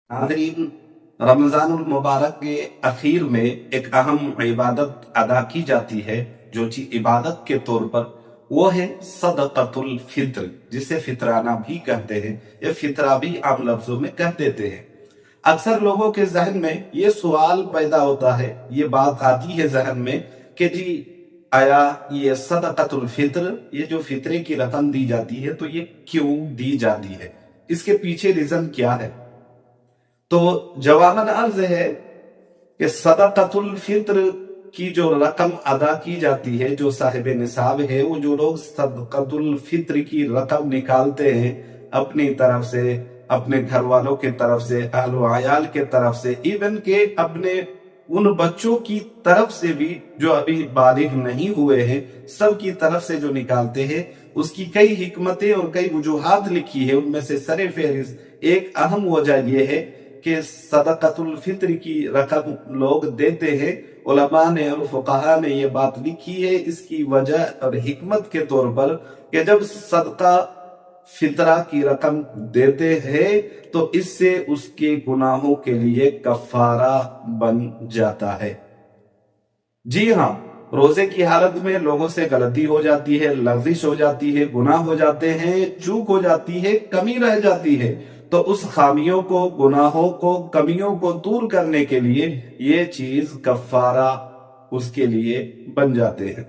नाज़रीन, रमज़ानुल मुबारक के आखिर में एक अहम इबादत अदा की जाती है, जो इबादत के तौर पर वो है सदक़तुल फित्र, जिसे फितराना भी कहते हैं या फितरा भी आम लफ्जों में कह देते हैं। अक्सर लोगों के जहन में ये सवाल पैदा होता है, ये बात आती है जहन में कि जी आया ये सदक़तुल फित्र, ये जो फितरे की रकम दी जाती है तो ये क्यों दी जाती है, इसके पीछे रीजन क्या है। तो जवाबन अर्ज है कि सदक़तुल फित्र की जो रकम अदा की जाती है, जो साहिब निसाब है, वो जो लोग सदक़तुल फित्र की रकम निकालते हैं अपनी तरफ से, अपने घर वालों की तरफ से, आलो आयाल के तरफ से, इवन के अपने उन बच्चों की तरफ से भी जो अभी बालिग नहीं हुए हैं, सब की तरफ से जो निकालते हैं, उसकी कई हिकमतें और कई वजूहात लिखी है। उनमें से सरे फहरिस्त एक अहम वजह यह है कि सदक़तुल फित्र की रकम लोग देते हैं। उलमा ने और फुक़हा ने ये बात लिखी है इसकी वजह और हिकमत के तौर पर कि जब सदका फितरा की रकम देते हैं तो इससे उसके गुनाहों के लिए कफ़ारा बन जाता है। जी हाँ, रोजे की हालत में लोगों से गलती हो जाती है, लग़ज़िश हो जाती है, गुनाह हो जाते हैं, चूक हो जाती है, कमी रह जाती है, तो उस खामियों को, गुनाहों को, कमियों को दूर करने के लिए ये चीज कफ़ारा उसके लिए बन जाते हैं।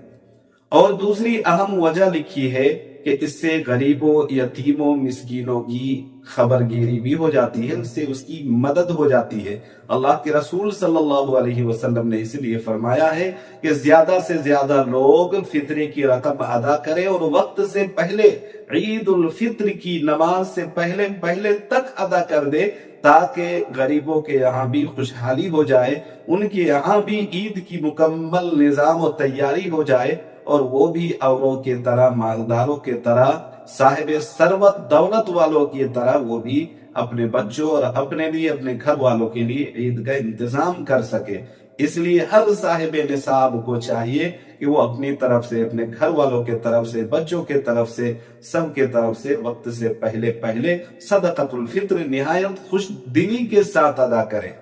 और दूसरी अहम वजह लिखी है कि इससे गरीबों, यतीमों, मिस्कीनों की खबरगिरी भी हो जाती है, इससे उसकी मदद हो जाती है। अल्लाह के रसूल सल्लल्लाहु अलैहि वसल्लम ने इसलिए फरमाया है कि ज्यादा से ज्यादा लोग फित्रे की रकम अदा करें और वक्त से पहले, ईद उल फित्र की नमाज से पहले पहले तक अदा कर दे, ताकि गरीबों के यहाँ भी खुशहाली हो जाए, उनके यहाँ भी ईद की मुकम्मल निजाम और तैयारी हो जाए, और वो भी औरों के तरह, मालदारों के तरह, साहिब सरवत दौलत वालों की तरह वो भी अपने बच्चों और अपने लिए, अपने घर वालों के लिए ईद का इंतजाम कर सके। इसलिए हर साहिब निसाब को चाहिए कि वो अपनी तरफ से, अपने घर वालों के तरफ से, बच्चों के तरफ से, सब के तरफ से वक्त से पहले पहले सदक़तुल फित्र निहायत खुश दिली के साथ अदा करें।